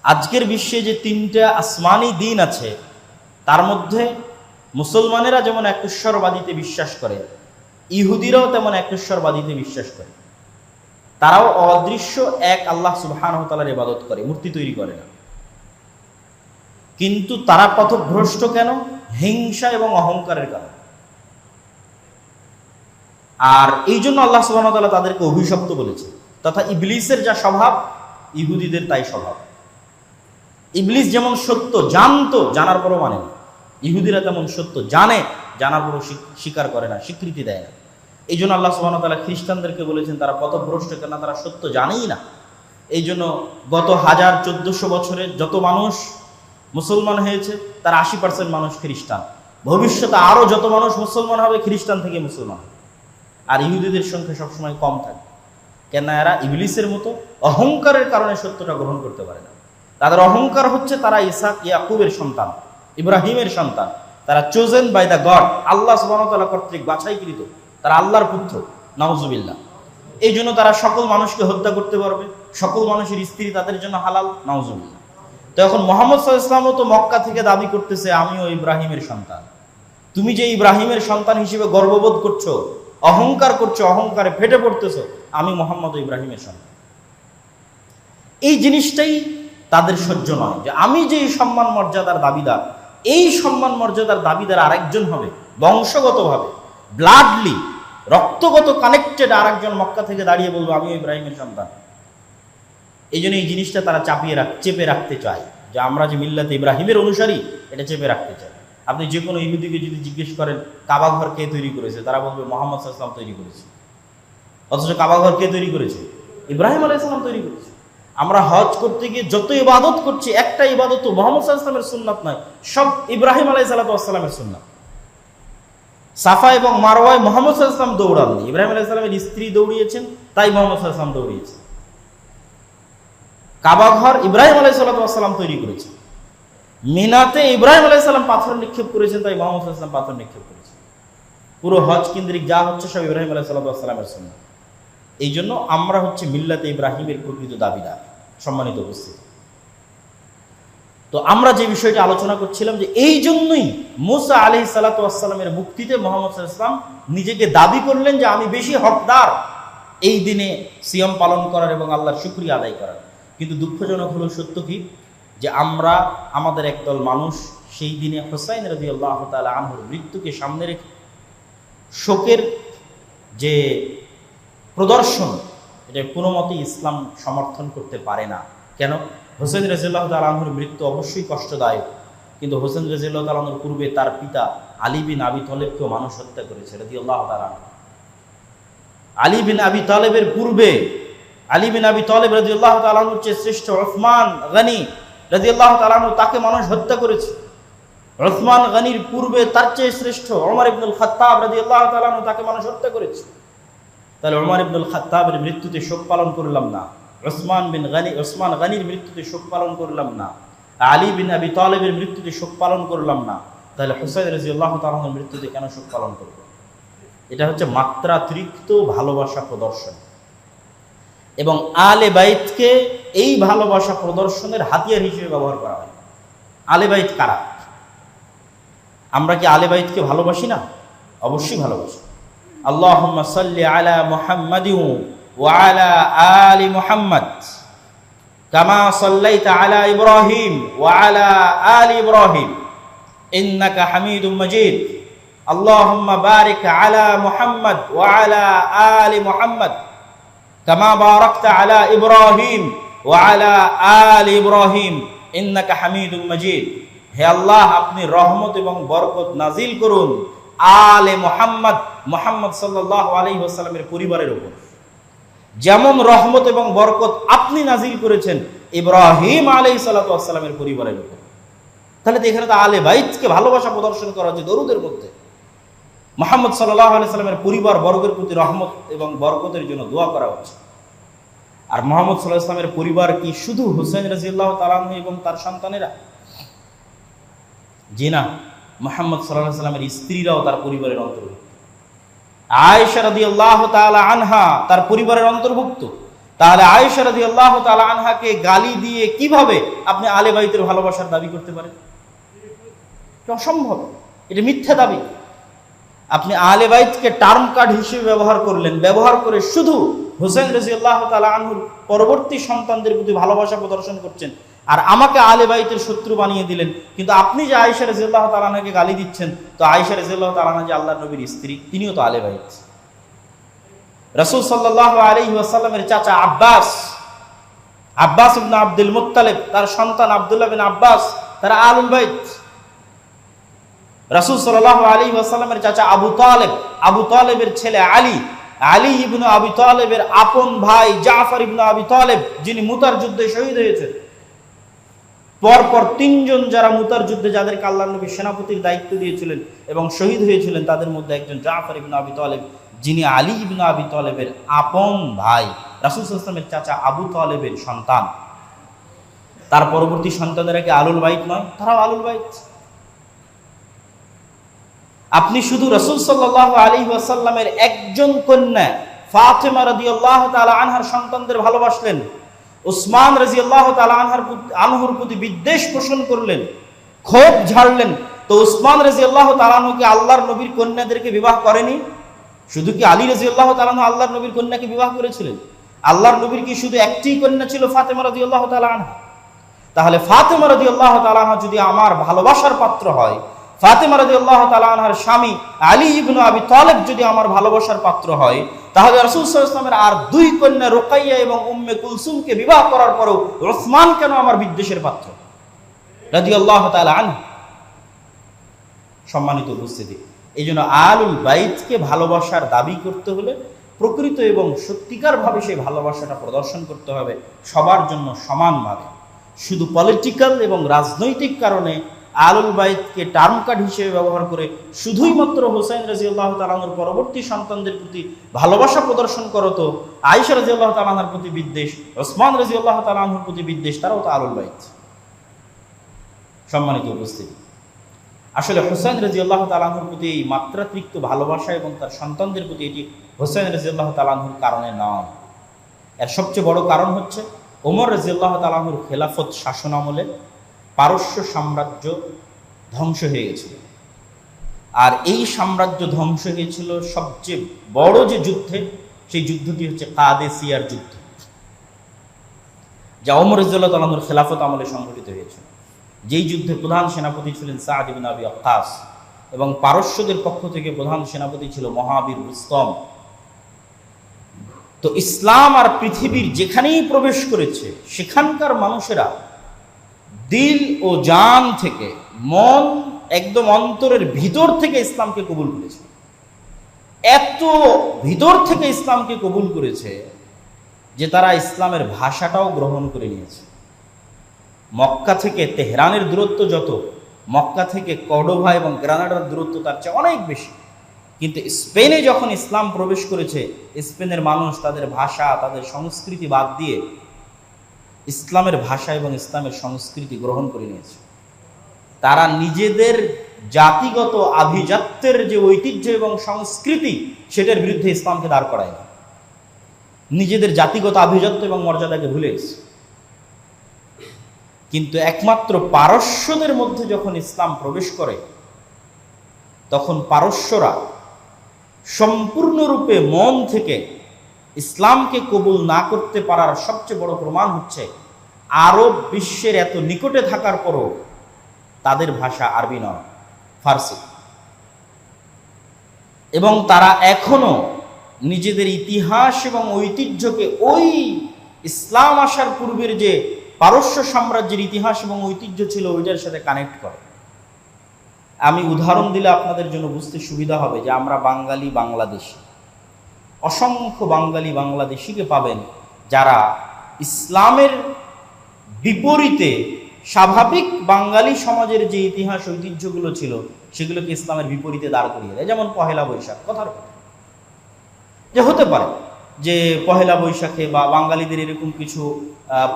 আজকের বিশ্বে যে তিনটা আসমানি দিন আছে তার মধ্যে মুসলমানেরা যেমন একেশ্বরবাদীতে বিশ্বাস করে, ইহুদিরাও তেমন একেশ্বরবাদীতে বিশ্বাস করে। তারাও অদৃশ্য এক আল্লাহ সুবহানাহু ওয়া তাআলার ইবাদত করে, মূর্তি তৈরি করে না। কিন্তু তারা পথভ্রষ্ট কেন? হিংসা এবং অহংকারের কারণে। আর এই জন্য আল্লাহ সুবহানাহু ওয়া তাআলা তাদেরকে অভিশপ্ত বলেছে। তথা ইবলিসের যা স্বভাব, ইহুদিদের তাই স্বভাব। ইবলিস যেমন সত্য জানতো, জানার পরও মানে না। ইহুদিরা তেমন সত্য জানে, জানার পরও স্বীকার করে না, স্বীকৃতি দেয় না। এই জন্য আল্লাহ সুবহানাহু ওয়া তাআলা খ্রিস্টানদেরকে বলেছেন তারা পথভ্রষ্ট কেন, তারা সত্য জানেই না। এই জন্য গত 1400 বছরে যত মানুষ মুসলমান হয়েছে তার 80% মানুষ খ্রিস্টান। ভবিষ্যতে আরও যত মানুষ মুসলমান হবে খ্রিস্টান থেকে মুসলমান হবে। আর ইহুদিদের সংখ্যা সবসময় কম থাকে। কেন? এরা ইবলিসের মতো অহংকারের কারণে সত্যটা গ্রহণ করতে পারে না। তাদের অহংকার হচ্ছে তারা ইসহাক ইয়াকুবের সন্তান, ইব্রাহিমের সন্তান। তারা চোজেন বাই দ্য গড, আল্লাহ সুবহানাহু ওয়া তাআলা কর্তৃক বাছাইকৃত। তারা আল্লাহর পুত্র, নাউজুবিল্লাহ। এই জন্য তারা সকল মানুষকে হত্যা করতে পারবে, সকল মানুষের স্ত্রী তাদের জন্য হালাল, নাউজুবিল্লাহ। তো এখন মুহাম্মদ সাল্লাল্লাহু আলাইহি ওয়াসাল্লামও তো মক্কা থেকে দাবি করতেছে আমিও ইব্রাহিমের সন্তান। তুমি যে ইব্রাহিমের সন্তান হিসেবে গর্ববোধ করছো, অহংকার করছো, অহংকারে ফেটে পড়তেছো, আমি মুহাম্মদ ইব্রাহিমের সন্তান। এই জিনিসটাই তাদের সহ্য নয় যে আমি যে সম্মান মর্যাদার দাবিদার, এই সম্মান মর্যাদার দাবিদার আরেকজন হবে বংশগতভাবে, ব্লাডলি, রক্তগত কানেক্টেড আরেকজন মক্কা থেকে দাঁড়িয়ে বলবো আমিও ইব্রাহিমের সন্তান। এই জন্য এই জিনিসটা তারা চেপে রাখতে চায় যে আমরা যে মিল্লাতে ইব্রাহিমের অনুসারী, এটা চেপে রাখতে চায়। আপনি যে কোনো ইহুদিকে যদি জিজ্ঞেস করেন কাবা ঘর কে তৈরি করেছে, তারা বলবে মুহাম্মদ সাল্লাল্লাহু আলাইহি ওয়াসাল্লাম তৈরি করেছে। অথচ কাবা ঘর কে তৈরি করেছে? ইব্রাহিম আলাইহিস সালাম তৈরি করেছে। আমরা হজ করতে গিয়ে যত ইবাদত করছি, একটা ইবাদত মুহাম্মদ সাল্লাল্লাহু আলাইহি ওয়াসাল্লামের সুন্নাত নয়, সব ইব্রাহিম আলাইহিস সালামের সুন্নাত। সাফা এবং মারওয়ায় মুহাম্মদ সাল্লাল্লাহু আলাইহি ওয়াসাল্লাম দৌড়াননি, ইব্রাহিম আলাইহিস সালামের স্ত্রী দৌড়িয়েছেন, তাই মুহাম্মদ সাল্লাল্লাহু আলাইহি ওয়াসাল্লাম দৌড়িয়েছেন। কাবা ঘর ইব্রাহিম আলাইহিস সালাম তৈরি করেছেন। মিনাতে ইব্রাহিম আলাইহিস সালাম পাথর নিক্ষেপ করেছেন, তাই মুহাম্মদ সাল্লাল্লাহু আলাইহি ওয়াসাল্লাম পাথর নিক্ষেপ করেছেন। পুরো হজ কেন্দ্রিক যা হচ্ছে সব ইব্রাহিম আলাইহিস সালামের সুন্নাত। এই জন্য আমরা হচ্ছে মিল্লাতে ইব্রাহিমের প্রকৃত দাবিদার। সম্মানিত উপস্থিতি, তো আমরা যে বিষয়টি আলোচনা করছিলাম যে এই জন্যই মুসা আলাইহিস সালামের মুক্তিতে মুহাম্মদ সাল্লাল্লাহু আলাইহি ওয়াসাল্লাম নিজেকে দাবি করলেন যে আমি বেশি হকদার এই দিনে সিয়াম পালন করার এবং আল্লাহর শুকরিয়া আদায় করার। কিন্তু দুঃখজনক হলো সত্য কি, যে আমরা আমাদের একদল মানুষ সেই দিনে হুসাইন রাদিয়াল্লাহু তাআলা আনহুর মৃত্যুকে সামনে রেখে শোকের যে প্রদর্শন, এটা কোনো মতেই ইসলাম সমর্থন করতে পারে না। কেন? হোসেন রাদিয়াল্লাহু তাআলা আনহুর মৃত্যু অবশ্যই কষ্টদায়ক, কিন্তু হোসেন রাদিয়াল্লাহু তাআলা আনহুর পূর্বে তার পিতা আলী বিন আবি তালেবকেও মানুষ হত্যা করেছে রাদিয়াল্লাহু তাআলা। আলী বিন আবি তালেবের পূর্বে আলী বিন আবি তালেব রাদিয়াল্লাহু তাআলা আনহুর চেয়ে শ্রেষ্ঠ উসমান গনি রাদিয়াল্লাহু তাআলা আনহু, তাকে মানুষ হত্যা করেছে। উসমান গনির পূর্বে তার চেয়ে শ্রেষ্ঠ ওমর ইবনুল খাত্তাব রাদিয়াল্লাহু তাআলা আনহু, তাকে মানুষ হত্যা করেছে। তাহলে ওমর ইবনুল খাত্তাবের মৃত্যুতে শোক পালন করলাম না, ওসমান গনির মৃত্যুতে শোক পালন করলাম না, আলী বিন আবি তালেবের মৃত্যুতে শোক পালন করলাম না, তাহলে হুসাইন রাদিয়াল্লাহু তাআলা আনহুর মৃত্যুতে কেন শোক পালন করব? এটা হচ্ছে মাত্রাতিরিক্ত ভালোবাসা প্রদর্শন। এবং আলে বাইতকে এই ভালোবাসা প্রদর্শনের হাতিয়ার হিসেবে ব্যবহার করা হয়। আলে বাইত কারা? আমরা কি আলে বাইতকে ভালোবাসি না? অবশ্যই ভালোবাসি। আল্লাহুম্মা সাল্লি আলা মুহাম্মাদিন ওয়া আলা আলি মুহাম্মাদ কামা সাল্লাইতা আলা ইব্রাহিম ওয়া আলা আলি ইব্রাহিম ইন্নাকা হামিদুম মাজিদ। আল্লাহুম্মা বারিক আলা মুহাম্মাদ ওয়া আলা আলি মুহাম্মাদ কামা বারাকতা আলা ইব্রাহিম ওয়া আলা আলি ইব্রাহিম ইন্নাকা হামিদুম মাজিদ। হে আল্লাহ, আপনি রহমত এবং বরকত নাজিল করুন আলে মুহাম্মদ, মুহাম্মদ সাল্লাল্লাহু আলাইহি ওয়াসাল্লামের পরিবারের উপর, যেমন রহমত এবং বরকত আপনি নাজিল করেছেন ইব্রাহিম আলাইহিস সালামের পরিবারের উপর। তাহলে তো এখানে তো আলে বাইতকে ভালোবাসা প্রদর্শন করা হচ্ছে দরুদের মধ্যে। মুহাম্মদ সাল্লাল্লাহু আলাইহি ওয়াসাল্লামের পরিবার বর্গের প্রতি রহমত এবং বরকতের জন্য দোয়া করা হচ্ছে। আর মুহাম্মদ সাল্লাল্লাহু আলাইহি ওয়াসাল্লামের পরিবার কি শুধু হুসাইন রাদিয়াল্লাহু তাআলা আনহু এবং তার সন্তানেরা? জি না, মুহাম্মদ সাল্লাল্লাহু আলাইহি ওয়াসাল্লামের স্ত্রীরাও তার পরিবারের অন্তর্ভুক্ত। আয়েশা রাদিয়াল্লাহু তাআলা আনহা তার পরিবারের অন্তর্ভুক্ত, তাহলে আয়েশা রাদিয়াল্লাহু তাআলা আনহাকে গালি দিয়ে কিভাবে আপনি আলে বাইতের ভালোবাসার দাবি করতে পারেন? এটা অসম্ভব, এটা মিথ্যা দাবি। আপনি আলে বাইতকে টার্ম কার্ড হিসেবে ব্যবহার করলেন, ব্যবহার করে শুধু হুসাইন রাদিয়াল্লাহু তাআলা আনহুর পরবর্তী সন্তানদের প্রতি ভালোবাসা প্রদর্শন করছেন, আর আমাকে আলে বাইতের শত্রু বানিয়ে দিলেন। কিন্তু আপনি যে আয়েশা রাদিয়াল্লাহু তাআলা আনহাকে গালি দিচ্ছেন, তো আয়েশা রাদিয়াল্লাহু তাআলা আনহা যে আল্লাহর নবীর স্ত্রী, তিনিও তো আলে বাইত। রাসূল সাল্লাল্লাহু আলাইহি ওয়াসাল্লামের চাচা আব্বাস ইবনে আব্দুল মুত্তালিব, তার সন্তান আব্দুল্লাহ বিন আব্বাস, তারা আলুল বাইত। রাসূল সাল্লাল্লাহু আলাইহি ওয়াসাল্লামের চাচা আবু তালেবের ছেলে আলী ইবনে আবি তালেবের আপন ভাই জাফর ইবনে আবি তালেব, যিনি মুতার যুদ্ধে শহীদ হয়েছেন। পরপর তিনজন যারা মুতার যুদ্ধে যাদেরকে আল্লাহর নবী সেনাপতির দায়িত্ব দিয়েছিলেন এবং শহীদ হয়েছিলেন, তাদের মধ্যে একজন জাফর ইবনে আবি তালেব, যিনি আলী ইবনে আবি তালেবের আপন ভাই, রাসূল সাল্লাল্লাহু আলাইহি ওয়াসাল্লামের চাচা আবু তালেবের সন্তান। তার পরবর্তী সন্তানেরা কি আলুল বাইত নয়? তারাও আলুল বাইত। আপনি শুধু রাসূল সাল্লাল্লাহু আলাইহি ওয়াসাল্লামের একজন কন্যা ফাতেমা রাদিয়াল্লাহু তাআলা আনহার সন্তানদের ভালোবাসলেন, উসমান রাদিয়াল্লাহু তাআলা আনহুর প্রতি বিদ্বেষ পোষণ করলেন, ক্ষোভ ঝাড়লেন। তো উসমান রাদিয়াল্লাহু তাআলা আনহুকে আল্লাহর নবীর কন্যাদেরকে বিবাহ করেনি? শুধু কি আলী রাদিয়াল্লাহু তাআলা আনহু আল্লাহর নবীর কন্যাকে বিবাহ করেছিলেন? আল্লাহর নবীর কি শুধু একটি কন্যা ছিল, ফাতেমা রাদিয়াল্লাহু তাআলা আনহা? তাহলে ফাতেমা রাদিয়াল্লাহু তাআলা আনহা যদি আমার ভালোবাসার পাত্র হয়, ফাতেমা রাদিয়াল্লাহু তাআলা আনহার স্বামী আলী ইবনে আবি তালেব যদি আমার ভালোবাসার পাত্র হয়, তাহলে রাসূল সাল্লাল্লাহু আলাইহি ওয়াসাল্লামের আর দুই কন্যা রুকাইয়া এবং উম্মে কুলসুমকে বিবাহ করার পরেও উসমান কেন আমার বিদ্বেষের পাত্র রাদিয়াল্লাহু তাআলা আনহু? সম্মানিত উপস্থিতি, এই জন্য আলুল বাইতকে ভালোবাসার দাবি করতে হলে প্রকৃত এবং সত্যিকার ভাবে সেই ভালোবাসাটা প্রদর্শন করতে হবে সবার জন্য সমানভাবে। শুধু পলিটিক্যাল এবং রাজনৈতিক কারণে আলুল বাইতকে টার্ম কার্ড হিসেবে ব্যবহার করে শুধুই মাত্র হুসাইন রাদিয়াল্লাহু তাআলা আনহুর পরবর্তী সন্তানদের প্রতি ভালোবাসা প্রদর্শন করতো, আয়েশা রাদিয়াল্লাহু তাআলা আনহার প্রতি বিদ্বেষ, ওসমান রাদিয়াল্লাহু তাআলা আনহুর প্রতি বিদ্বেষ, তারাও তো আলুল বাইত। সম্মানিত উপস্থিতি, আসলে হুসাইন রাদিয়াল্লাহু তাআলা আনহুর প্রতি এই মাত্রাতিরিক্ত ভালোবাসা এবং তার সন্তানদের প্রতি এটি হুসাইন রাদিয়াল্লাহু তাআলা আনহুর কারণে নয়। এর সবচেয়ে বড় কারণ হচ্ছে ওমর রাদিয়াল্লাহু তাআলা আনহুর খেলাফত শাসন আমলে পারস্য সাম্রাজ্য ধ্বংস হয়ে গেছিল। আর এই সাম্রাজ্য ধ্বংস হয়েছিল সবচেয়ে বড় যে যুদ্ধে, সেই যুদ্ধটি হচ্ছে কাদেসিয়ার যুদ্ধ, যা ওমর রাদিয়াল্লাহু তাআলা আনহুর খেলাফত আমলে সংঘটিত হয়েছিল। যেই যুদ্ধে প্রধান সেনাপতি ছিলেন সাদ ইবনে আবি ওয়াক্কাস এবং পারস্যদের পক্ষ থেকে প্রধান সেনাপতি ছিল মহাবীর রুস্তম। তো ইসলাম আর পৃথিবীর যেখানেই প্রবেশ করেছে, সেখানকার মানুষেরা দিল ও জান থেকে, মন একদম অন্তরের ভিতর থেকে ইসলামকে কবুল করেছে। এত ভিতর থেকে ইসলামকে কবুল করেছে যে তারা ইসলামের ভাষাটাও গ্রহণ করে নিয়েছে। মক্কা থেকে তেহরানের দূরত্ব যত, মক্কা থেকে কর্ডোভা এবং গ্রানাডার দূরত্ব তার চেয়ে অনেক বেশি। কিন্তু স্পেনে যখন ইসলাম প্রবেশ করেছে, স্পেনের মানুষ তাদের ভাষা, তাদের সংস্কৃতি বাদ দিয়ে ইসলামের ভাষা এবং ইসলামের সংস্কৃতি গ্রহণ করে নিয়েছে। তারা নিজেদের জাতিগত আভিজাত্যের যে ঐতিহ্য এবং সংস্কৃতি, সেটার বিরুদ্ধে ইসলামকে দাঁড় করায় না, নিজেদের জাতিগত আভিজাত্য এবং মর্যাদাকে ভুলে গেছে। কিন্তু একমাত্র পারস্যদের মধ্যে যখন ইসলাম প্রবেশ করে, তখন পারস্যরা সম্পূর্ণরূপে মন থেকে ইসলামকে কবুল না করতে পারার সবচেয়ে বড় প্রমাণ হচ্ছে আরব বিশ্বের এত নিকটে থাকার পরও তাদের ভাষা আরবি নয়, ফার্সি। এবং তারা এখনো নিজেদের ইতিহাস এবং ঐতিহ্যকে ওই ইসলাম আসার পূর্বের যে পারস্য সাম্রাজ্যের ইতিহাস এবং ঐতিহ্য ছিল, ওইটার সাথে কানেক্ট করে। আমি উদাহরণ দিলে আপনাদের জন্য বুঝতে সুবিধা হবে যে আমরা বাঙালি বাংলাদেশি, অসংখ্য বাঙালি বাংলাদেশিকে পাবেন যারা ইসলামের বিপরীতে স্বাভাবিক বাঙালি সমাজের যে ইতিহাস ঐতিহ্যগুলো ছিল, সেগুলোকে ইসলামের বিপরীতে দাঁড় করিয়ে দেয়। যেমন পহেলা বৈশাখ, কথার কথা যে হতে পারে যে পহেলা বৈশাখে বা বাঙালিদের এরকম কিছু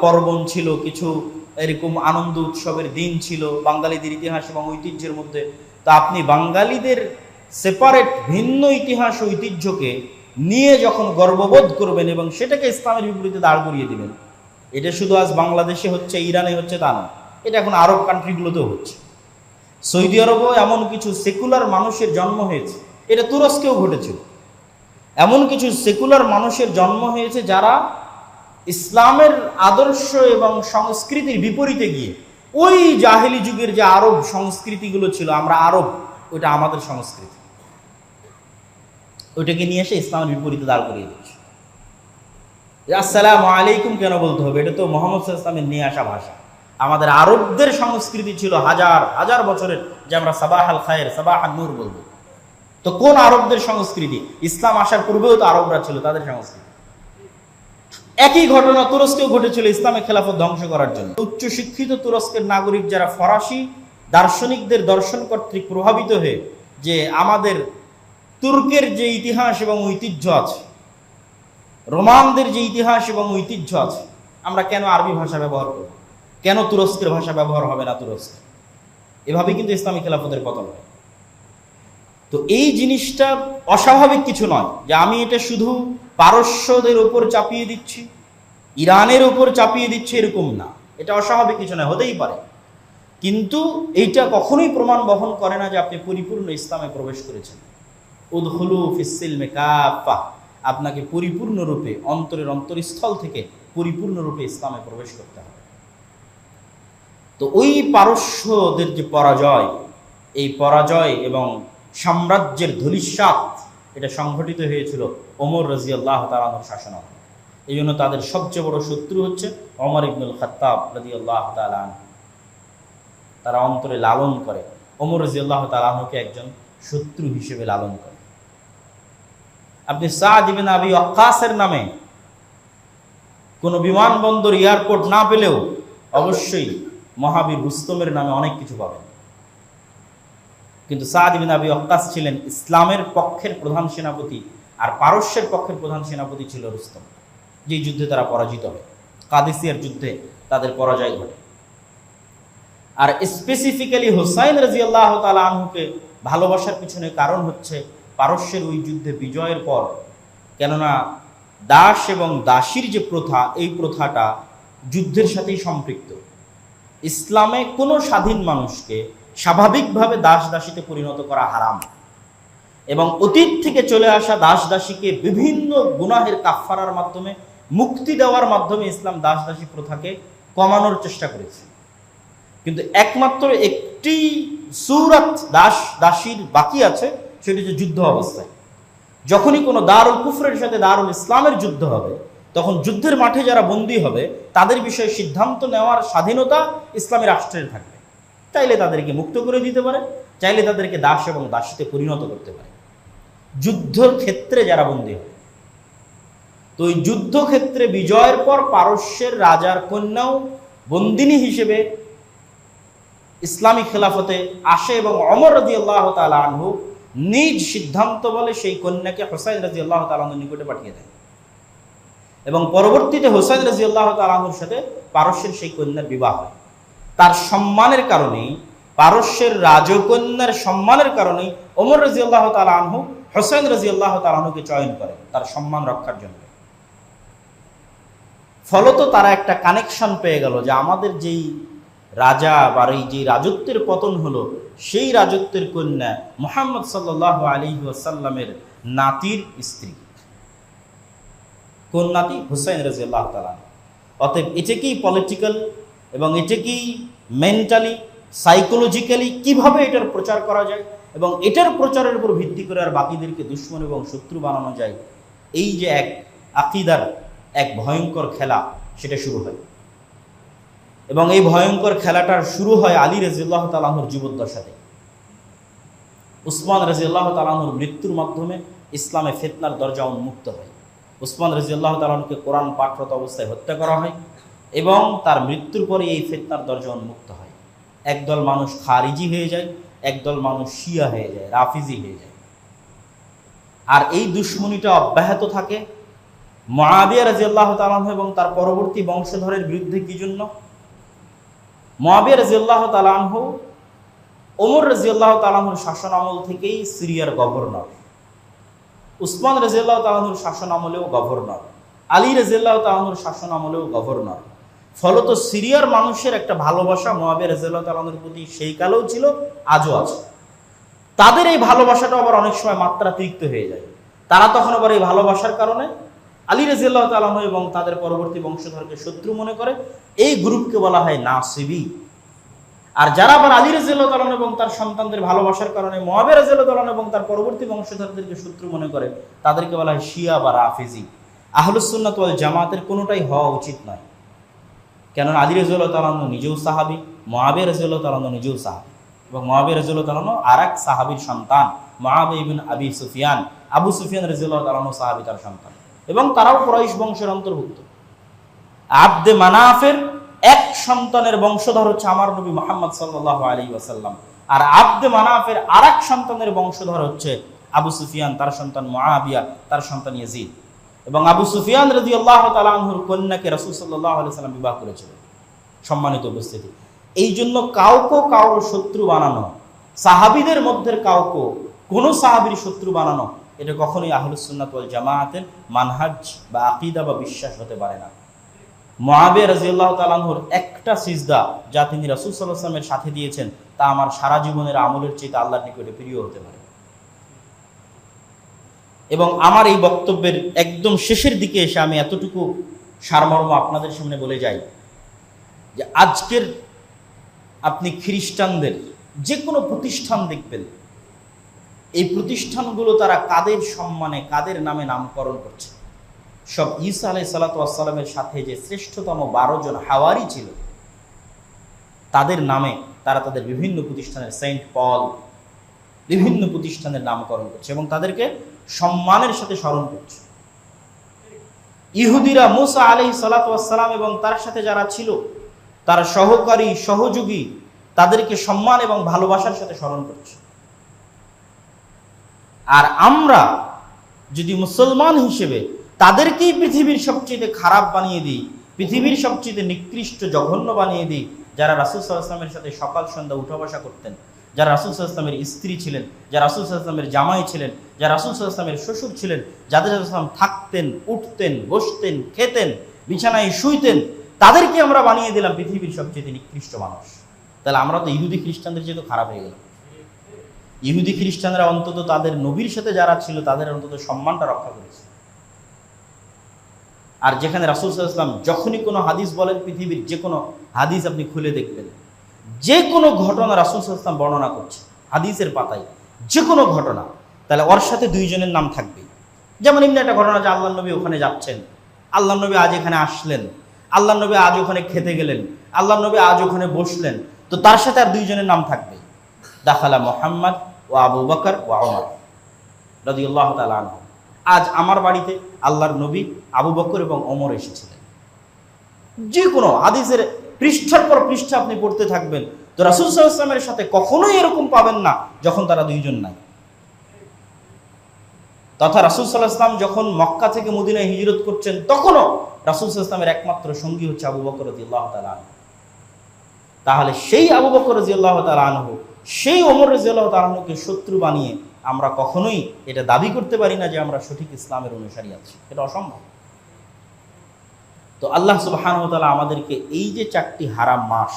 পার্বণ ছিল, কিছু এরকম আনন্দ উৎসবের দিন ছিল বাঙালিদের ইতিহাস এবং ঐতিহ্যের মধ্যে। তা আপনি বাঙালিদের সেপারেট ভিন্ন ইতিহাস ঐতিহ্যকে নিয়ে যখন গর্ববোধ করবেন এবং সেটাকে ইসলামের বিপরীতে দাঁড় করিয়ে দিবেন, এটা শুধু আজ বাংলাদেশে হচ্ছে, ইরানে হচ্ছে তা না, এটা এখন আরব কান্ট্রিগুলোতেও হচ্ছে। সৌদি আরবেও এমন কিছু সেকুলার মানুষের জন্ম হয়েছে, এটা তুরস্কেও ঘটেছিল। এমন কিছু সেকুলার মানুষের জন্ম হয়েছে যারা ইসলামের আদর্শ এবং সংস্কৃতির বিপরীতে গিয়ে ওই জাহেলি যুগের যে আরব সংস্কৃতিগুলো ছিল, আমরা আরব, ওইটা আমাদের সংস্কৃতি, ওইটাকে নিয়ে এসে ইসলামের বিপরীতে দাঁড় করিয়ে দিচ্ছে। আসসালামু আলাইকুম কেন বলতে হবে? এটা তো মোহাম্মদ সাল্লাল্লাহু আলাইহি ওয়াসাল্লামের নিয়ে আসা ভাষা। আমাদের আরবদের সংস্কৃতি ছিল হাজার হাজার বছরের, যে আমরা সাবাহ আল খায়ের, সাবাহ আল নূর বলবো। তো কোন আরবদের সংস্কৃতি? ইসলাম আসার পূর্বেও তো আরবরা ছিল, তাদের সংস্কৃতি। একই ঘটনা তুরস্কেও ঘটেছিল ইসলামের খেলাফত ধ্বংস করার জন্য। উচ্চ শিক্ষিত তুরস্কের নাগরিক যারা ফরাসি দার্শনিকদের দর্শন কর্তৃক প্রভাবিত হয়ে, যে আমাদের তুর্কের যে ইতিহাস এবং ঐতিহ্য আছে, রোমানদের যে ইতিহাস এবং ঐতিহ্য আছে, আমরা কেন আরবি ভাষা ব্যবহার করব? কেন তুরস্কের ভাষা ব্যবহার হবে না তুরস্কে? এভাবে কিন্তু ইসলামী খেলাফতের পতন হয়। তো এই জিনিসটা অস্বাভাবিক কিছু নয় যে আমি এটা শুধু পারস্যদের উপর চাপিয়ে দিচ্ছি, ইরানের উপর চাপিয়ে দিচ্ছি, এরকম না। এটা অস্বাভাবিক কিছু নয়, হতেই পারে, কিন্তু এইটা কখনোই প্রমাণ বহন করে না যে আপনি পরিপূর্ণ ইসলামে প্রবেশ করেছেন। উদখুলু ফিস-সিলমি কাফা, আপনাকে পরিপূর্ণরূপে অন্তরের অন্তরস্থল থেকে পরিপূর্ণরূপে ইসলামে প্রবেশ করতে হবে। তো ওই পারস্যদের যে পরাজয়, এই পরাজয় এবং সাম্রাজ্যের ধূলিসাৎ, এটা সংঘটিত হয়েছিল ওমর রাদিয়াল্লাহু তাআলা আনহুর শাসনামলে। এই জন্য তাদের সবচেয়ে বড় শত্রু হচ্ছে ওমর ইবনুল খাত্তাব রাদিয়াল্লাহু তাআলা আনহু। তারা অন্তরে লালন করে, ওমর রাদিয়াল্লাহু তাআলা আনহুকে একজন শত্রু হিসেবে লালন করে। আপনি সাদ ইবনে আবি ওয়াক্কাসের নামে কোনো বিমানবন্দর, এয়ারপোর্ট না পেলেও অবশ্যই মহাবীর রুস্তমের নামে অনেক কিছু পাবেন। কিন্তু সাদ ইবনে আবি ওয়াক্কাস ছিলেন ইসলামের পক্ষের প্রধান সেনাপতি, আর পারস্যের পক্ষের প্রধান সেনাপতি ছিল রুস্তম, যেই যুদ্ধে তারা পরাজিত হয়। কাদিসিয়ার যুদ্ধে তাদের পরাজয় ঘটে। আর স্পেসিফিক্যালি হুসাইন রাদিয়াল্লাহু তাআলা আনহুকে ভালোবাসার পিছনে কারণ হচ্ছে পারস্যের ওই যুদ্ধে বিজয়ের পর, কেননা দাস এবং দাসীর যে প্রথা, এই প্রথাটা যুদ্ধের সাথেই সম্পৃক্ত। ইসলামে কোনো স্বাধীন মানুষকে স্বাভাবিকভাবে দাস দাসীতে পরিণত করা হারাম, এবং অতীত থেকে চলে আসা দাস দাসীকে বিভিন্ন গুনাহের কাফফারার মাধ্যমে, মুক্তি দেওয়ার মাধ্যমে ইসলাম দাস দাসী প্রথাকে কমানোর চেষ্টা করেছে। কিন্তু একমাত্র একটি সূরাত দাস দাসীর বাকি আছে, সেটি হচ্ছে যুদ্ধ অবস্থায়। যখনই কোনো দারুল কুফরের সাথে দারুল ইসলামের যুদ্ধ হবে, তখন যুদ্ধের মাঠে যারা বন্দী হবে তাদের বিষয়ে সিদ্ধান্ত নেওয়ার স্বাধীনতা ইসলামী রাষ্ট্রের থাকবে। চাইলে তাদেরকে মুক্ত করে দিতে পারে, চাইলে তাদেরকে দাস এবং দাসীতে পরিণত করতে পারে, যুদ্ধের ক্ষেত্রে যারা বন্দী হবে। তো এই যুদ্ধক্ষেত্রে বিজয়ের পর পারস্যের রাজার কন্যাও বন্দিনী হিসেবে ইসলামী খেলাফতে আসে, এবং ওমর রাদিয়াল্লাহু তাআলা আনহু নিজ সিদ্ধান্ত বলে সেই কন্যাকে হুসাইন রাদিয়াল্লাহু তাআলা আনহুর নিকটে পাঠিয়ে দেন, এবং পরবর্তীতে হুসাইন রাদিয়াল্লাহু তাআলা আনহুর সাথে পারস্যের সেই কন্যার বিবাহ হয়। তার সম্মানের কারণেই, পারস্যের রাজকন্যার সম্মানের কারণেই ওমর রাদিয়াল্লাহু তাআলা আনহু হুসাইন রাদিয়াল্লাহু তাআলা আনহুকে চয়ন করেন তার সম্মান রক্ষার জন্য। ফলত তারা একটা কানেকশন পেয়ে গেল যে আমাদের যেই রাজা বা এই যে রাজত্বের পতন হলো, সেই রাজত্বের কন্যা মুহাম্মদ সাল্লাল্লাহু আলাইহি ওয়াসাল্লামের নাতির স্ত্রী। কোন নাতি? হুসাইন রাদিয়াল্লাহু তাআলা। অতএব এটাকেই পলিটিক্যাল এবং এটাকেই মেন্টালি, সাইকোলজিক্যালি কিভাবে এটার প্রচার করা যায় এবং এটার প্রচারের উপর ভিত্তি করে আর বাকিদেরকে দুশমন এবং শত্রু বানানো যায়, এই যে এক আকীদার এক ভয়ঙ্কর খেলা, সেটা শুরু হয়। এবং এই ভয়ঙ্কর খেলাটার শুরু হয় আলী রাদিয়াল্লাহু তাআলা আনহুর জীবদ্দশাতে। উসমান রাদিয়াল্লাহু তাআলা আনহুর মৃত্যুর মাধ্যমে ইসলামে ফিতনার দরজা উন্মুক্ত হয়। উসমান রাদিয়াল্লাহু তাআলা আনহুকে কোরআন পাঠরত অবস্থায় হত্যা করা হয়, এবং তার মৃত্যুর পরে এই ফিতনার দরজা উন্মুক্ত হয়। একদল মানুষ খারিজি হয়ে যায়, একদল মানুষ শিয়া হয়ে যায়, রাফিজি হয়ে যায়। আর এই দুশমনিটা অব্যাহত থাকে মুআবিয়া রাদিয়াল্লাহু তাআলা আনহু এবং তার পরবর্তী বংশধরের বিরুদ্ধে। কি জন্য? মুআবিয়া রাদিয়াল্লাহু তাআলা আনহু ওমর রাদিয়াল্লাহু তাআলা আনহুর শাসন আমল থেকেই সিরিয়ার গভর্নর, উসমান রাদিয়াল্লাহু তাআলা আনহুর শাসন আমলেও গভর্নর, আলী রাদিয়াল্লাহু তাআলা আনহুর শাসন আমলেও গভর্নর। ফলত সিরিয়ার মানুষের একটা ভালোবাসা মুআবিয়া রাদিয়াল্লাহু তাআলা আনহুর প্রতি সেই কালেও ছিল, আজও আছে। তাদের এই ভালোবাসাটা আবার অনেক সময় মাত্রাতিরিক্ত হয়ে যায়। তারা তখন আবার এই ভালোবাসার কারণে আলী রাদিয়াল্লাহু তাআলা আনহু এবং তাদের পরবর্তী বংশধরকে শত্রু মনে করে। এই গ্রুপকে বলা হয় নাসিবী। আর যারা আবার আলী রাদিয়াল্লাহু তাআলা আনহু এবং তার সন্তানদের ভালোবাসার কারণে মুআবিয়া রাদিয়াল্লাহু তাআলা আনহু এবং তার পরবর্তী বংশধরদেরকে শত্রু মনে করে, তাদেরকে বলা হয় শিয়া বা রাফিজি। আহলুস সুন্নাত ওয়াল জামাতের কোনোটাই হওয়া উচিত নয়। কেননা আলী রাদিয়াল্লাহু তাআলা আনহু নিজেও সাহাবী, মুআবিয়া রাদিয়াল্লাহু তাআলা আনহু নিজেও সাহাবী, এবং মুআবিয়া রাদিয়াল্লাহু তাআলা আনহু আরেক সাহাবীর সন্তান মুআবিয়া ইবনে আবি সুফিয়ান, আবু সুফিয়ান রাদিয়াল্লাহু তাআলা আনহু সাহাবী, তার সন্তান, এবং তারাও কুরাইশ বংশের অন্তর্ভুক্ত। আব্দে মানাফের এক সন্তানের বংশধর হচ্ছে আমার নবী মুহাম্মদ সাল্লাল্লাহু আলাইহি ওয়াসাল্লাম, আর আব্দে মানাফের আরেক সন্তানের বংশধর হচ্ছে আবু সুফিয়ান, তার সন্তান মুআবিয়া, তার সন্তান ইয়াজিদ। এবং আবু সুফিয়ান রাদিয়াল্লাহু তাআলা আনহুর কন্যাকে রাসূল সাল্লাল্লাহু আলাইহি ওয়াসাল্লাম বিবাহ করেছিলেন। সম্মানিত উপস্থিতি, এই জন্য কাউকে কারোর শত্রু বানানো, সাহাবীদের মধ্যে কাউকে কোনো সাহাবীর শত্রু বানানো, এটা কখনোই আহলুস সুন্নাত ওয়াল জামাআতের মানহাজ বা আকীদা বা বিশ্বাস হতে পারে না। মুআবিয়া রাদিয়াল্লাহু তাআলা আনহুর একটা সিজদা যা তিনি রাসূল সাল্লাল্লাহু আলাইহি ওয়াসাল্লামের সাথে দিয়েছেন, তা আমার সারা জীবনের আমলের চেয়ে আল্লাহর নিকটে প্রিয় হতে পারে। এবং আমার এই বক্তব্যের একদম শেষের দিকে এসে আমি এতটুকু সারমর্ম আপনাদের সামনে বলে যাই যে আজকের আপনি খ্রিস্টানদের যে কোনো প্রতিষ্ঠান দেখবেন, এই প্রতিষ্ঠানগুলো তারা কাদের সম্মানে, কাদের নামে নামকরণ করছে। সব ঈসা আলাইহিস সালাতু ওয়াস সালামের সাথে যে শ্রেষ্ঠতম 12 জন হাওয়ারি ছিল, তাদের নামে তারা তাদের বিভিন্ন প্রতিষ্ঠানের, সেন্ট পল, বিভিন্ন প্রতিষ্ঠানের নামকরণ করছে এবং তাদেরকে সম্মানের সাথে স্মরণ করছে। ইহুদিরা মুসা আলাইহিস সালাতু ওয়াস সালাম এবং তার সাথে যারা ছিল, তার সহকারী, সহযোগী, তাদেরকে সম্মান এবং ভালোবাসার সাথে স্মরণ করছে। আর আমরা যদি মুসলমান হিসেবে তাদেরকেই পৃথিবীর সবচেয়ে খারাপ বানিয়ে দিই, পৃথিবীর সবচেয়ে নিকৃষ্ট, জঘন্য বানিয়ে দিই, যারা রাসূল সাল্লাল্লাহু আলাইহি ওয়াসাল্লামের সাথে সকাল সন্ধ্যা উঠা বসা করতেন, যারা রাসূল সাল্লাল্লাহু আলাইহি ওয়াসাল্লামের স্ত্রী ছিলেন, যারা রাসূল সাল্লাল্লাহু আলাইহি ওয়াসাল্লামের জামাই ছিলেন, যারা রাসূল সাল্লাল্লাহু আলাইহি ওয়াসাল্লামের শ্বশুর ছিলেন, যাদের সাথে থাকতেন, উঠতেন, বসতেন, খেতেন, বিছানায় শুইতেন, তাদেরকে আমরা বানিয়ে দিলাম পৃথিবীর সবচেয়ে নিকৃষ্ট মানুষ। তাহলে আমরা তো ইহুদি খ্রিস্টানদের চেয়ে তো খারাপ হয়ে গেলাম। ইহুদি খ্রিস্টানরা অন্তত তাদের নবীর সাথে যারা ছিল তাদের অন্তত সম্মানটা রক্ষা করেছে। আর যেখানে রাসূল সাল্লাল্লাহু আলাইহি ওয়াসাল্লাম যখনই কোনো হাদিস বলেন, পৃথিবীর যে কোনো হাদিস আপনি খুলে দেখবেন, যে কোনো ঘটনা রাসূল সাল্লাল্লাহু আলাইহি ওয়াসাল্লাম বর্ণনা করছে হাদিসের পাতায়, যে কোনো ঘটনা, তাহলে ওর সাথে দুইজনের নাম থাকবে। যেমন এমনি একটা ঘটনা যে আল্লাহর নবী ওখানে যাচ্ছেন, আল্লাহর নবী আজ এখানে আসলেন, আল্লাহর নবী আজ ওখানে খেতে গেলেন, আল্লাহর নবী আজ ওখানে বসলেন, তো তার সাথে আর দুইজনের নাম থাকবে, দাখালা মুহাম্মদ ওয়া আবু বকর ওয়া ওমর রাদিয়াল্লাহু তাআলা আনহু। আজ আমার বাড়িতে আল্লাহর নবী, আবু বকর এবং ওমর এসেছিলেন। যে কোনো হাদিসের পৃষ্ঠার পর পৃষ্ঠা আপনি পড়তে থাকবেন, তো রাসূল সাল্লাল্লাহু আলাইহি ওয়াসাল্লামের সাথে কখনোই এরকম পাবেন না যখন তারা দুইজন নাই। তথা রাসূল সাল্লাল্লাহু আলাইহি ওয়াসাল্লাম যখন মক্কা থেকে মদিনায় হিজরত করছেন, তখনও রাসূল সাল্লাল্লাহু আলাইহি ওয়াসাল্লামের একমাত্র সঙ্গী হচ্ছে আবু বকর রাদিয়াল্লাহু তাআলা আনহু। তাহলে সেই আবু বকর রাদিয়াল্লাহু তাআলা আনহু, সেই ওমর রাদিয়াল্লাহু তাআলা আনহুকে শত্রু বানিয়ে আমরা কখনোই এটা দাবি করতে পারি না যে আমরা সঠিক ইসলামের অনুসারী আছি, এটা অসম্ভব। তো আল্লাহ সুবহানাহু ওয়া তাআলা আমাদেরকে এই যে 4টি হারাম মাস,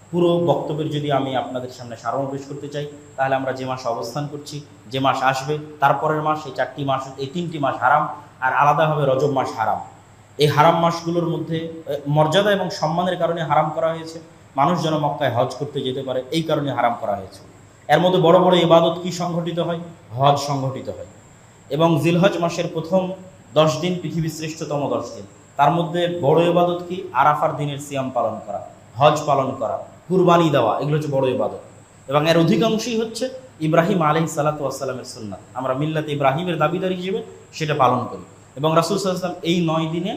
পুরো বক্তব্যের যদি আমি আপনাদের সামনে সারাংশ পেশ করতে চাই, তাহলে আমরা যে মাসে অবস্থান করছি, যে মাস আসবে, তারপরের মাস, এই 4টি মাস, এই 3টি মাস হারাম, আর আলাদাভাবে রজব মাস হারাম। এই হারাম মাসগুলোর মধ্যে মর্যাদা এবং সম্মানের কারণে হারাম করা হয়েছে। মানুষ যেন মক্কায় হজ করতে যেতে পারে, এই কারণে হারাম করা হয়েছে। এর মধ্যে বড় বড় ইবাদত কি সংঘটিত হয়? হজ সংঘটিত হয়। এবং জিলহজ মাসের প্রথম 10 দিন পৃথিবীর শ্রেষ্ঠতম 10 দিন। তার মধ্যে বড় ইবাদত কি? আরাফার দিনের সিয়াম পালন করা, হজ পালন করা, কুরবানি দেওয়া, এগুলো হচ্ছে বড় ইবাদত। এবং এর অধিকাংশই হচ্ছে ইব্রাহিম আলাইহিস সালাতু ওয়াস সালামের সুন্নাত। আমরা মিল্লাতে ইব্রাহিমের দাবিদার হিসেবে সেটা পালন করি। এবং রাসূল সাল্লাল্লাহু আলাইহি ওয়াসাল্লাম এই 9 দিনে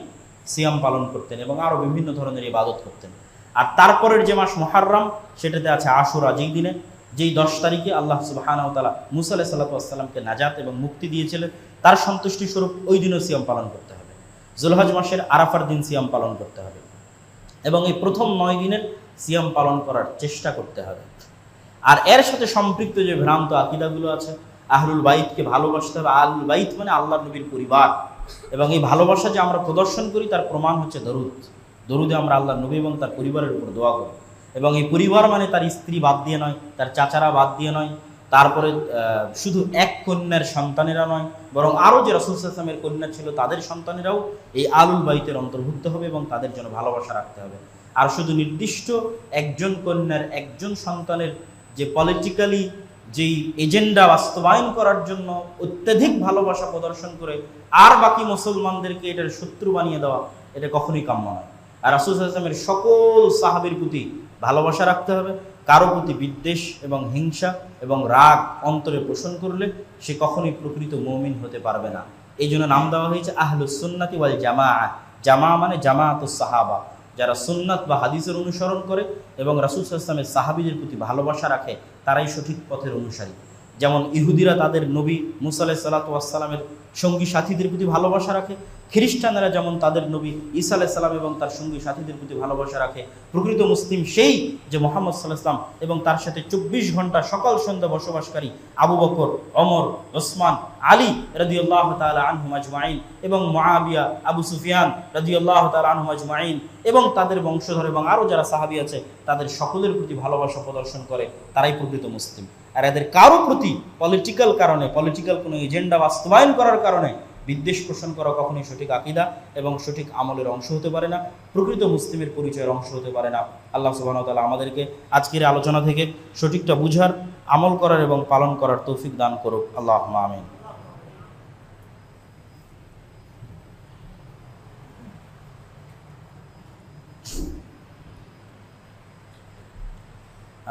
সিয়াম পালন করতেন এবং আরও বিভিন্ন ধরনের ইবাদত করতেন। আর তারপরের যে মাস মুহররম, সেটাতে আছে আশুরা, যেই 10 তারিখে আল্লাহ সুবহানাহু ওয়া তাআলা মুসা আলাইহিস সালাতু ওয়াস সালামকে নাজাত এবং মুক্তি দিয়েছিলেন, তার সন্তুষ্টি স্বরূপ ওই দিনও সিয়াম পালন করতে হবে। যুলহজ মাসের আরাফার দিন সিয়াম পালন করতে হবে এবং এই প্রথম 9 দিনের সিয়াম পালন করার চেষ্টা করতে হবে। আর এর সাথে সম্পৃক্ত যে ভ্রান্ত আকীদাগুলো আছে, আহলুল বাইতকে ভালোবাসতে হবে। আহলুল বাইত মানে আল্লাহর নবীর পরিবার, এবং এই ভালোবাসা যে আমরা প্রদর্শন করি তার প্রমাণ হচ্ছে দরুদ। দরুদে আমরা আল্লাহর নবী এবং তার পরিবারের উপর দোয়া করি। এবং এই পরিবার মানে তার স্ত্রী বাদ দিয়ে নয়, তার চাচারা বাদ দিয়ে নয়, তারপরে শুধু এক কন্যার সন্তানেরা নয়, বরং আরও যে রাসূল সাল্লাল্লাহু আলাইহি ওয়াসাল্লামের কন্যা ছিল তাদের সন্তানেরাও এই আহলুল বাইতের অন্তর্ভুক্ত হবে এবং তাদের জন্য ভালোবাসা রাখতে হবে। আর শুধু নির্দিষ্ট একজন কন্যার একজন সন্তানের যে পলিটিক্যালি যেই এজেন্ডা বাস্তবায়ন করার জন্য অত্যধিক ভালোবাসা প্রদর্শন করে আর বাকি মুসলমানদেরকে এটার শত্রু বানিয়ে দেওয়া, এটা কখনোই কাম্য নয়। আর রাসূল সাল্লাল্লাহু আলাইহি ওয়াসাল্লামের সকল সাহাবীর প্রতি ভালোবাসা রাখতে হবে। কারো প্রতি বিদ্বেষ এবং হিংসা এবং রাগ অন্তরে পোষণ করলে সে কখনোই প্রকৃত মুমিন হতে পারবে না। এই জন্য নাম দেওয়া হয়েছে আহলুস সুন্নাতি ওয়াল জামাআহ। জামা মানে জামাআতুস সাহাবা, যারা সুন্নাত বা হাদিসের অনুসরণ করে এবং রাসূল সাল্লাল্লাহু আলাইহি ওয়াসাল্লামের সাহাবীদের প্রতি ভালোবাসা রাখে, তারাই সঠিক পথের অনুসারী। যেমন ইহুদিরা তাদের নবী মুসা আলাইহিস সালাতু ওয়াস সালামের সঙ্গী সাথীদের প্রতি ভালোবাসা রাখে, খ্রিস্টানরা যেমন তাদের নবী ঈসা আলাইহিস সালাম এবং তার সঙ্গী সাথীদের প্রতি ভালোবাসা রাখে, প্রকৃত মুসলিম সেই যে মুহাম্মদ সাল্লাল্লাহু আলাইহি ওয়াসাল্লাম এবং তার সাথে 24 ঘন্টা সকাল সন্ধ্যা বসবাসকারী আবু বকর, ওমর, ওসমান, আলী রাদিয়াল্লাহু তাআলা আনহুম আজমাইন এবং মুআবিয়া, আবু সুফিয়ান রাদিয়াল্লাহু তাআলা আনহুম আজমাইন এবং তাদের বংশধর এবং আরও যারা সাহাবী আছে তাদের সকলের প্রতি ভালোবাসা প্রদর্শন করে, তারাই প্রকৃত মুসলিম। আর এদের কারো প্রতি পলিটিক্যাল কারণে, পলিটিক্যাল কোনো এজেন্ডা বাস্তবায়ন করার কারণে বিদ্বেষ পোষণ করা কখনোই সঠিক আকীদা এবং সঠিক আমলের অংশ হতে পারে না, প্রকৃত মুসলিমের পরিচয়ের অংশ হতে পারে না। আল্লাহ সুবহানাহু ওয়া তাআলা আমাদেরকে আজকের আলোচনা থেকে সঠিকটা বুঝার, আমল করার এবং পালন করার তৌফিক দান করুক। আল্লাহুম্মা আমিন।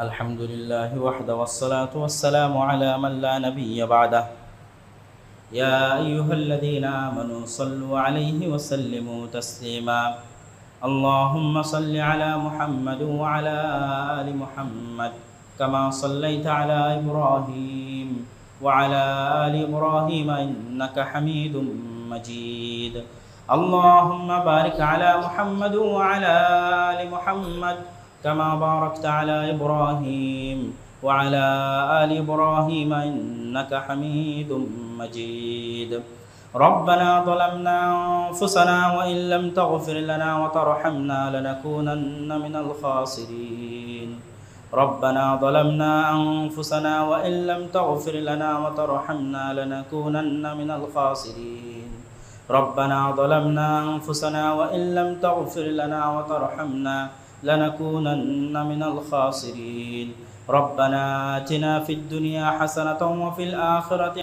আলহামদুলিল্লাহি ওয়াহদা ওয়াসসালাতু ওয়াসসালামু আলা মান লা নাবিয়্যা বা'দা। ইয়া আইয়ুহাল্লাযীনা আমানু সাল্লু আলাইহি ওয়া সাল্লিমু তাসলিমা। আল্লাহুম্মা সাল্লি আলা মুহাম্মাদ ওয়া আলা আলি মুহাম্মাদ কামা সাল্লাইতা আলা ইব্রাহিম ওয়া আলা আলি ইব্রাহিম ইন্নাকা হামিদুম মাজিদ। আল্লাহুম্মা বারিক আলা মুহাম্মাদ ওয়া আলা আলি মুহাম্মাদ كما باركت على إبراهيم وعلى آل إبراهيم إنك حميد مجيد. ربنا ظلمنا أنفسنا وإن لم تغفر لنا وترحمنا لنكونن من الخاسرين. ربنا ظلمنا أنفسنا وإن لم تغفر لنا وترحمنا لنكونن من الخاسرين. ربنا ظلمنا أنفسنا وإن لم تغفر لنا وترحمنا لنكونن من الخاسرين. ربنا آتنا في الدنيا حسنة وفي الآخرة